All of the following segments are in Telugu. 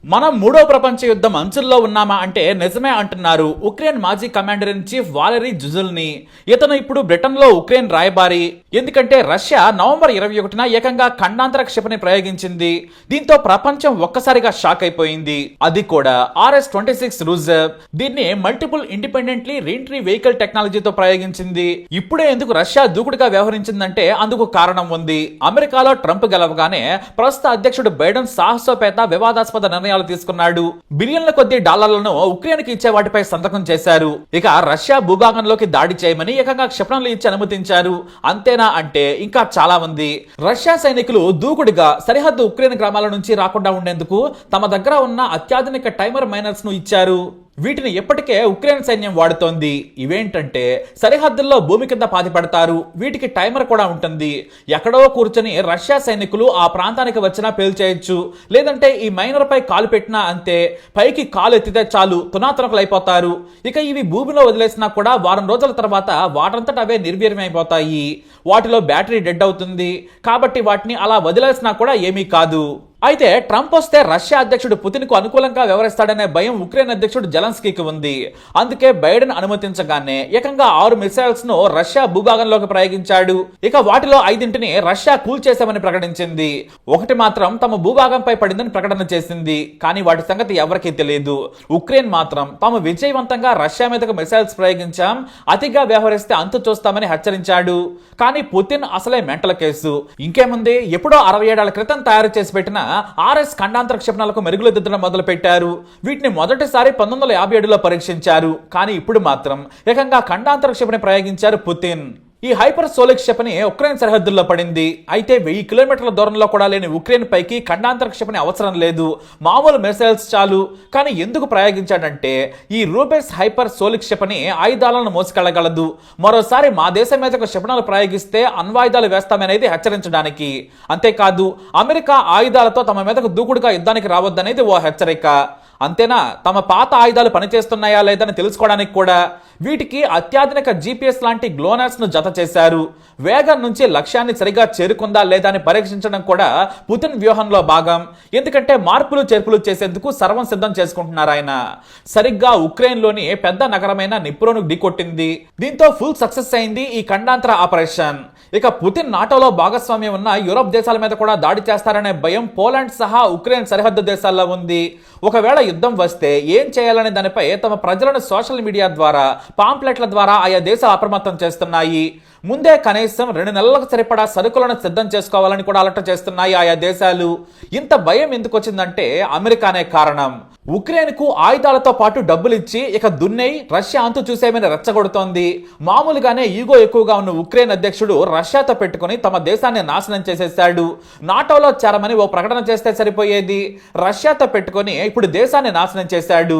మనం మూడో ప్రపంచ యుద్ధం అంచుల్లో ఉన్నామా అంటే నిజమే అంటున్నారు ఉక్రెయిన్ మాజీ కమాండర్ ఇన్ చీఫ్ వాలరీ జుజుల్ని. ఇతను ఇప్పుడు బ్రిటన్ లో ఉక్రెయిన్ రాయబారి. ఎందుకంటే రష్యా నవంబర్ 21న ఏకంగా ఖండాంతర క్షిపణి ప్రయోగించింది. దీంతో ప్రపంచం ఒక్కసారిగా షాక్ అయిపోయింది. అది కూడా RS-26 రూజర్. దీన్ని మల్టిపుల్ ఇండిపెండెంట్లీ రీఎంట్రీ వెహికల్ టెక్నాలజీతో ప్రయోగించింది. ఇప్పుడే ఎందుకు రష్యా దూకుడుగా వ్యవహరించిందంటే అందుకు కారణం ఉంది. అమెరికాలో ట్రంప్ గెలవగానే ప్రస్తుత అధ్యక్షుడు బైడెన్ సాహసోపేత వివాదాస్పద నిర్ణయాలు తీసుకున్నాడు. బిలియన్ల కొద్ది డాలర్లను ఉక్రెయిన్ కి ఇచ్చే వాటిపై సంతకం చేశారు. ఇక రష్యా భూభాగంలోకి దాడి చేయమని ఏకంగా క్షిపణులు ఇచ్చి అనుమతించారు. అంతేనా అంటే ఇంకా చాలా ఉంది. రష్యా సైనికులు దూకుడుగా సరిహద్దు ఉక్రెయిన్ గ్రామాల నుంచి రాకుండా ఉండేందుకు తమ దగ్గర ఉన్న అత్యాధునిక టైమర్ మైనర్స్ ను ఇచ్చారు. వీటిని ఎప్పటికే ఉక్రెయిన్ సైన్యం వాడుతోంది. ఇవేంటంటే సరిహద్దుల్లో భూమి కింద పాతి పెడతారు. వీటికి టైమర్ కూడా ఉంటుంది. ఎక్కడో కూర్చొని రష్యా సైనికులు ఆ ప్రాంతానికి వచ్చినా పేల్చేయచ్చు. లేదంటే ఈ మైనర్ పై కాలు పెట్టినా అంతే, పైకి కాలు ఎత్తితే చాలు తునాతునకలు అయిపోతారు. ఇక ఇవి భూమిలో వదిలేసినా కూడా వారం రోజుల తర్వాత వాటంతట అవే నిర్వీర్యమైపోతాయి. వాటిలో బ్యాటరీ డెడ్ అవుతుంది. కాబట్టి వాటిని అలా వదిలేసినా కూడా ఏమీ కాదు. అయితే ట్రంప్ వస్తే రష్యా అధ్యక్షుడు పుతిన్ కు అనుకూలంగా వ్యవహరిస్తాడనే భయం ఉక్రెయిన్ అధ్యక్షుడు జెలెన్స్కీకి ఉంది. అందుకే బైడెన్ అనుమతించగానే ఏకంగా 6 మిసైల్స్ ను రష్యా భూభాగంలోకి ప్రయోగించాడు. ఇక వాటిలో 5ంటిని రష్యా కూల్చేశామని ప్రకటించింది. ఒకటి మాత్రం తమ భూభాగంపై పడిందని ప్రకటన చేసింది. కానీ వాటి సంగతి ఎవరికీ తెలియదు. ఉక్రెయిన్ మాత్రం తాము విజయవంతంగా రష్యా మీదకు మిసైల్స్ ప్రయోగించాం, అతిగా వ్యవహరిస్తే అంతు చూస్తామని హెచ్చరించాడు. కానీ పుతిన్ అసలే మెంటల్ కేసు. ఇంకేముంది, ఎప్పుడో 67 ఏళ్ల క్రితం తయారు చేసి పెట్టిన RS ఖండాంతర క్షిపణులకు మెరుగులు దిద్దడం మొదలు పెట్టారు. వీటిని మొదటిసారి 1957లో పరీక్షించారు. కానీ ఇప్పుడు మాత్రం ఏకంగా ఖండాంతర క్షిపణి ప్రయోగించారు పుతిన్. ఈ హైపర్ సోలిక్ క్షిపణి ఉక్రెయిన్ సరిహద్దుల్లో పడింది. అయితే 1000 కిలోమీటర్ల దూరంలో కూడా లేని ఉక్రెయిన్ పైకి ఖండాంతర క్షిపణి అవసరం లేదు, మామూలు మిసైల్స్ చాలు. కానీ ఎందుకు ప్రయోగించాడంటే ఈ రూబెస్ హైపర్ సోలిక్ క్షిపణి ఆయుధాలను మోసుకెళ్లగలదు. మరోసారి మా దేశం మీదకు క్షిపణులు ప్రయోగిస్తే అణ్వాయుధాలు వేస్తామనేది హెచ్చరించడానికి. అంతేకాదు అమెరికా ఆయుధాలతో తమ మీదకు దూకుడుగా యుద్ధానికి రావద్దనేది ఓ హెచ్చరిక. అంతేనా, తమ పాత ఆయుధాలు పనిచేస్తున్నాయా లేదని తెలుసుకోవడానికి కూడా. వీటికి అత్యాధునిక GPS లాంటి గ్లోనర్స్ ను జత చేశారు. వేగం నుంచి లక్ష్యాన్ని సరిగా చేరుకుందా లేదా అని పరీక్షించడం కూడా పుతిన్ వ్యూహంలో భాగం. ఎందుకంటే మార్పులు చేర్పులు చేసేందుకు సర్వం సిద్ధం చేసుకుంటున్నారు ఆయన. సరిగ్గా ఉక్రెయిన్ లోని పెద్ద నగరమైన నిప్రోను ఢీకొట్టింది. దీంతో ఫుల్ సక్సెస్ అయింది ఈ ఖండాంతర ఆపరేషన్. ఇక పుతిన్ నాటోలో భాగస్వామ్యం ఉన్న యూరోప్ దేశాల మీద కూడా దాడి చేస్తారనే భయం పోలాండ్ సహా ఉక్రెయిన్ సరిహద్దు దేశాల్లో ఉంది. ఒకవేళ యుద్ధం వస్తే ఏం చేయాలనే దానిపై తమ ప్రజలను సోషల్ మీడియా ద్వారా, పాంప్లెట్ల ద్వారా ఆయా దేశాలు అప్రమత్తం చేస్తున్నాయి. ముందే కనీసం 2 నెలలకు సరిపడా సరుకులను సిద్ధం చేసుకోవాలని కూడా అలర్ట్ చేస్తున్నాయి ఆయా దేశాలు. ఇంత భయం ఎందుకు వచ్చిందంటే అమెరికానే కారణం. ఉక్రెయిన్ కు ఆయుధాలతో పాటు డబ్బులు ఇచ్చి ఇక దున్నై రష్యా అంతు చూసేమని రెచ్చగొడుతోంది. మామూలుగానే ఈగో ఎక్కువగా ఉన్న ఉక్రెయిన్ అధ్యక్షుడు రష్యాతో పెట్టుకుని తమ దేశాన్ని నాశనం చేసేశాడు. నాటోలో చేరమని ఓ ప్రకటన చేస్తే సరిపోయేది. రష్యాతో పెట్టుకుని ఇప్పుడు దేశాన్ని నాశనం చేశాడు.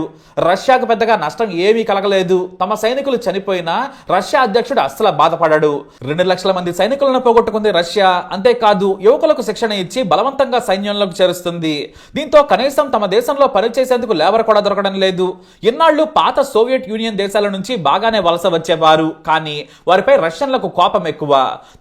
రష్యాకు పెద్దగా నష్టం ఏమీ కలగలేదు. తమ సైనికులు చనిపోయినా రష్యా అధ్యక్షుడు అస్సలు బాధపడాడు. 2 లక్షల మంది సైనికులను పోగొట్టుకుంది రష్యా. అంతేకాదు యువకులకు శిక్షణ ఇచ్చి బలవంతంగా సైన్యంలోకి చేరుస్తుంది. దీంతో కనీసం తమ దేశంలో పనిచేసేందుకు లేబర్ కూడా దొరకడం లేదు. ఇన్నాళ్లు పాత సోవియట్ యూనియన్ దేశాల నుంచి బాగానే వలస వచ్చేవారు. కానీ వారిపై రష్యన్లకు కోపం ఎక్కువ.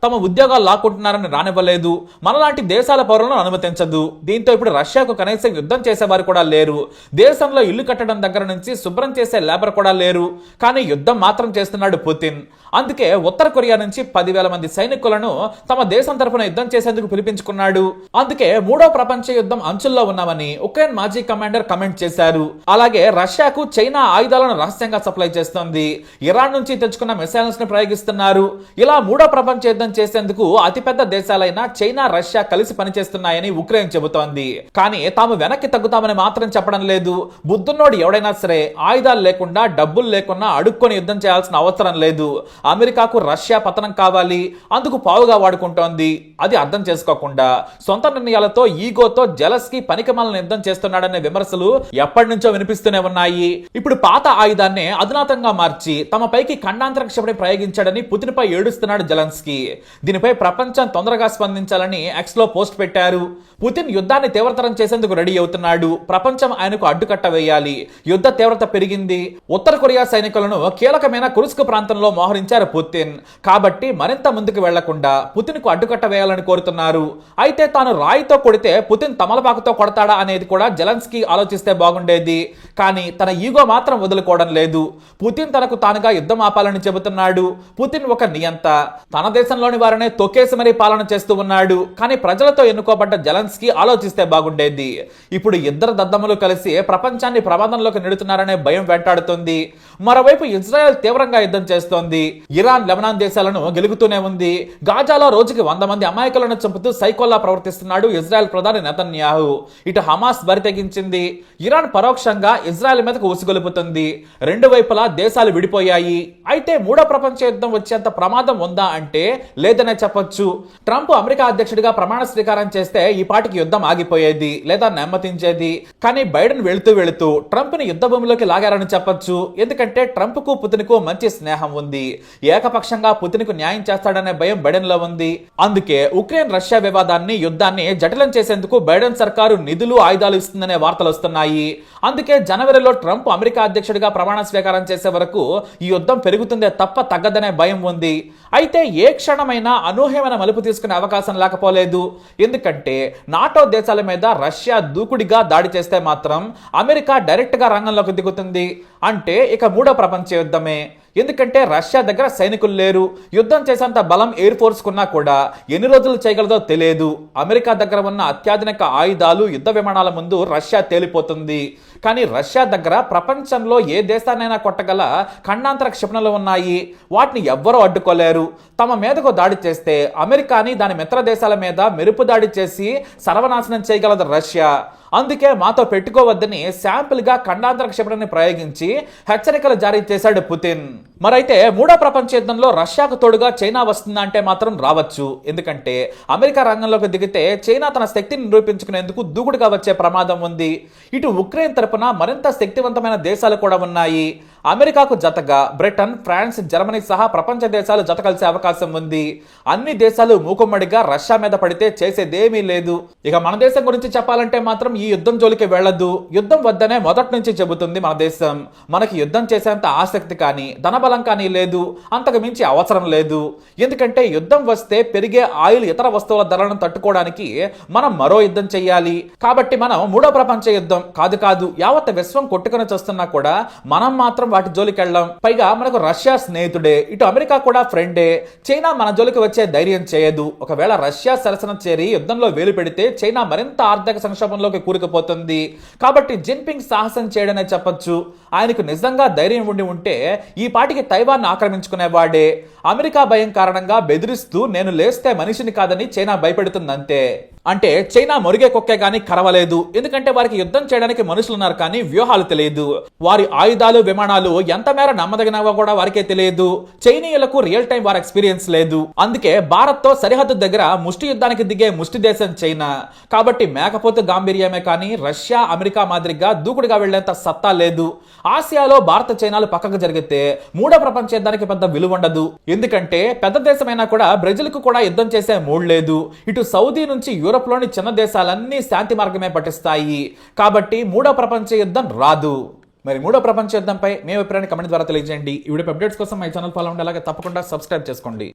తమ ఉద్యోగాలు లాక్కుంటున్నారని రానివ్వలేదు. మనలాంటి దేశాల పౌరులను అనుమతించదు. దీంతో ఇప్పుడు రష్యాకు కనీసం యుద్ధం చేసేవారు కూడా లేరు. దేశంలో ఇల్లు కట్టడం దగ్గర నుంచి శుభ్రం చేసే లేబర్ కూడా లేరు. కానీ యుద్ధం మాత్రం చేస్తున్నాడు పుతిన్. అందుకే ఉత్తర కొరియా నుంచి 10,000 మంది సైనికులను తమ దేశం తరపున యుద్ధం చేసేందుకు పిలిపించుకున్నాడు. అందుకే మూడో ప్రపంచ యుద్ధం అంచుల్లో ఉన్నామని ఉక్రెయిన్ మాజీ కమాండర్ కమెంట్ చేశారు. అలాగే రష్యాకు చైనా ఆయుధాలను రహస్యంగా సప్లై చేస్తోంది. ఇరాన్ నుంచి తెచ్చుకున్న మిసైల్స్ ను ప్రయోగిస్తున్నారు. ఇలా మూడో ప్రపంచ యుద్ధం చేసేందుకు అతిపెద్ద దేశాలైన చైనా, రష్యా కలిసి పనిచేస్తున్నాయని ఉక్రెయిన్ చెబుతోంది. కానీ తాము వెనక్కి తగ్గుతామని మాత్రం చెప్పడం లేదు. బుద్ధున్నోడు ఎవడైనా సరే ఆయుధాలు లేకుండా, డబ్బులు లేకుండా అడుక్కొని యుద్ధం చేయాల్సిన అవసరం లేదు. అమెరికాకు రష్యా పతనం కావాలి, అందుకు పావుగా వాడుకుంటోంది. అది అర్థం చేసుకోకుండా సొంత నిర్ణయాలతో, ఈగోతో జెలెన్స్కీ పనికిమాలిన యుద్ధం చేస్తున్నాడనే విమర్శలు ఎప్పటి నుంచో వినిపిస్తూనే ఉన్నాయి. ఇప్పుడు పాత ఆయుధాన్ని అధునాతంగా మార్చి తమ పైకి ఖండాంతర క్షిపణి ప్రయోగించాడని పుతిన్ పై ఏడుస్తున్నాడు జెలెన్స్కీ. దీనిపై ప్రపంచం తొందరగా స్పందించాలని ఎక్స్ లో పోస్ట్ పెట్టారు. పుతిన్ యుద్ధాన్ని తీవ్రతరం చేసేందుకు రెడీ అవుతున్నాడు. ప్రపంచం ఆయనకు అడ్డుకట్ట వేయాలి. యుద్ధ తీవ్రత పెరిగింది. ఉత్తర కొరియా సైనికులను కీలకమైన కుర్స్క్ ప్రాంతంలో మోహరించారు పుతిన్. కాబట్టి కాబట్టి మరింత ముందుకు వెళ్లకుండా పుతిన్ కు అడ్డుకట్ట వేయాలని కోరుతున్నారు. అయితే తాను రాయితో కొడితే పుతిన్ తమలపాకుతో కొడతాడా అనేది కూడా జెలెన్స్కీ ఆలోచిస్తే బాగుండేది. కానీ తన ఈగో మాత్రం వదులుకోవడం లేదు. పుతిన్ తనకు తానుగా యుద్ధం ఆపాలని చెబుతున్నాడు. పుతిన్ ఒక నియంత, తన దేశంలోని వారినే తొక్కేసి మరీ పాలన చేస్తూ ఉన్నాడు. కానీ ప్రజలతో ఎన్నుకోబడ్డ జెలెన్స్కీ ఆలోచిస్తే బాగుండేది. ఇప్పుడు ఇద్దరు దద్దమ్మలు కలిసి ప్రపంచాన్ని ప్రమాదంలోకి నెడుతున్నారనే భయం వెంటాడుతుంది. మరోవైపు ఇజ్రాయెల్ తీవ్రంగా యుద్ధం చేస్తోంది. ఇరాన్ లెబనాన్ దేశాలను గెలుగుతూనే ఉంది. గాజాలో రోజుకి 100 మంది అమాయకులను చంపుతూ సైకోల్లా ప్రవర్తిస్తున్నాడు ఇజ్రాయెల్ ప్రధాని నెతన్యాహు. ఇటు హమాస్ బరి తెగించింది. ఇరాన్ పరోక్షంగా ఇజ్రాయెల్ మీదకు ఉసుగొలుపుతుంది. రెండు వైపులా దేశాలు విడిపోయాయి. అయితే మూడో ప్రపంచ యుద్ధం వచ్చేంత ప్రమాదం ఉందా అంటే లేదనే చెప్పొచ్చు. ట్రంప్ అమెరికా అధ్యక్షుడిగా ప్రమాణ స్వీకారం చేస్తే ఈ పాటికి యుద్ధం ఆగిపోయేది లేదా నెమ్మతించేది. కానీ బైడెన్ వెళుతూ ట్రంప్ ని యుద్ధ భూమిలోకి లాగారని చెప్పొచ్చు. ఎందుకంటే ట్రంప్ కు పుతిన్ కు మంచి స్నేహం ఉంది. ఏకపక్షంగా పుతిన్ కు న్యాయం చేస్తాడనే భయం బైడెన్ లో ఉంది. అందుకే ఉక్రెయిన్ రష్యా వివాదాన్ని యుద్ధాన్ని జటిలం చేసేందుకు బైడెన్ సర్కారు నిధులు ఆయుధాలు ఇస్తుందనే వార్తలు వస్తున్నాయి. అందుకే జనవరిలో ట్రంప్ అమెరికా అధ్యక్షుడిగా ప్రమాణ స్వీకారం చేసే వరకు ఈ యుద్ధం పెరుగుతుందే తప్ప తగ్గదనే భయం ఉంది. అయితే ఏ క్షణమైనా అనూహ్యమైన మలుపు తీసుకునే అవకాశం లేకపోలేదు. ఎందుకంటే నాటో దేశాల మీద రష్యా దూకుడిగా దాడి చేస్తే మాత్రం అమెరికా డైరెక్ట్ గా రంగంలోకి దిగుతుంది. అంటే ఇక మూడో ప్రపంచ యుద్ధమే. ఎందుకంటే రష్యా దగ్గర సైనికులు లేరు. యుద్ధం చేసేంత బలం ఎయిర్ ఫోర్స్ కున్నా కూడా ఎన్ని రోజులు చేయగలదో తెలియదు. అమెరికా దగ్గర ఉన్న అత్యాధునిక ఆయుధాలు, యుద్ధ విమానాల ముందు రష్యా తేలిపోతుంది. కానీ రష్యా దగ్గర ప్రపంచంలో ఏ దేశాన్నైనా కొట్టగల ఖండాంతర క్షిపణులు ఉన్నాయి. వాటిని ఎవ్వరూ అడ్డుకోలేరు. తమ మీదకు దాడి చేస్తే అమెరికాని దాని మిత్ర దేశాల మీద మెరుపు దాడి చేసి సర్వనాశనం చేయగలదు రష్యా. అందుకే మాతో పెట్టుకోవద్దని శాంపిల్ గా ఖండాంతర క్షిపణిని ప్రయోగించి హెచ్చరికలు జారీ చేశాడు పుతిన్. మరైతే మూడో ప్రపంచ యుద్ధంలో రష్యాకు తోడుగా చైనా వస్తుందా అంటే మాత్రం రావచ్చు. ఎందుకంటే అమెరికా రంగంలోకి దిగితే చైనా తన శక్తిని నిరూపించుకునేందుకు దూకుడుగా వచ్చే ప్రమాదం ఉంది. ఇటు ఉక్రెయిన్ తరపున మరింత శక్తివంతమైన దేశాలు కూడా ఉన్నాయి. అమెరికాకు జతగా బ్రిటన్, ఫ్రాన్స్, జర్మనీ సహా ప్రపంచ దేశాలు జత కలిసే అవకాశం ఉంది. అన్ని దేశాలు మూకుమ్మడిగా రష్యా మీద పడితే చేసేదేమీ లేదు. ఇక మన దేశం గురించి చెప్పాలంటే మాత్రం ఈ యుద్ధం జోలికి వెళ్లదు. యుద్ధం వద్దనే మొదటి నుంచి చెబుతుంది మన దేశం. మనకి యుద్ధం చేసేంత ఆసక్తి కానీ ధనబలం కానీ లేదు. అంతకు మించి అవసరం లేదు. ఎందుకంటే యుద్ధం వస్తే పెరిగే ఆయిల్, ఇతర వస్తువుల ధరలను తట్టుకోవడానికి మనం మరో యుద్ధం చెయ్యాలి. కాబట్టి మనం మూడో ప్రపంచ యుద్ధం కాదు యావత్ విశ్వం కొట్టుకుని చూస్తున్నా కూడా మనం మాత్రం వాటి జోలికి వెళ్ళాం. పైగా మనకు రష్యా స్నేహితుడే, ఇటు అమెరికా కూడా ఫ్రెండే. చైనా మన జోలికి వచ్చే ధైర్యం చేయదు. ఒకవేళ రష్యా సరసన చేరి యుద్ధంలో వేలు పెడితే చైనా మరింత ఆర్థిక సంక్షోభంలోకి కూరుకుపోతుంది. కాబట్టి జిన్పింగ్ సాహసం చేయడనే చెప్పొచ్చు. ఆయనకు నిజంగా ధైర్యం ఉంటే ఈ పాటికి తైవాన్ ఆక్రమించుకునేవాడే. అమెరికా భయం కారణంగా బెదిరిస్తూ నేను లేస్తే మనిషిని కాదని చైనా భయపెడుతుందంతే. అంటే చైనా మొరిగే కుక్కే గానీ కరవలేదు. ఎందుకంటే వారికి యుద్ధం చేయడానికి మనుషులున్నారు కానీ వ్యూహాలు తెలియదు. వారి ఆయుధాలు, విమానాలు ఎంత మేర నమ్మదగినవో కూడా వారికే తెలియదు. చైనీయులకు రియల్ టైం వార్ ఎక్స్పీరియన్స్ లేదు. అందుకే భారత్ తో సరిహద్దు దగ్గర ముష్టి యుద్ధానికి దిగే ముష్టి దేశం చైనా. కాబట్టి మేకపోతు గాంభీర్యమే కానీ రష్యా, అమెరికా మాదిరిగా దూకుడుగా వెళ్లేంత సత్తా లేదు. ఆసియాలో భారత, చైనాలు పక్కకు జరిగితే మూడో ప్రపంచ యుద్ధానికి పెద్ద విలువ ఉండదు. ఎందుకంటే పెద్ద దేశమైనా కూడా బ్రెజిల్ కు కూడా యుద్ధం చేసే మూడ్ లేదు. ఇటు సౌదీ నుంచి యూరప్ లోని చిన్న దేశాలన్నీ శాంతి మార్గమే పట్టిస్తాయి. కాబట్టి మూడో ప్రపంచ యుద్ధం రాదు. మరి మూడో ప్రపంచ యుద్ధంపై మీ అభిప్రాయాన్ని కమెంట్ ద్వారా తెలియజేయండి. ఈ వీడియో అప్డేట్స్ కోసం మై ఛానల్ ఫాలో అవ్వండి. అలాగే తప్పకుండా సబ్స్క్రైబ్ చేసుకోండి.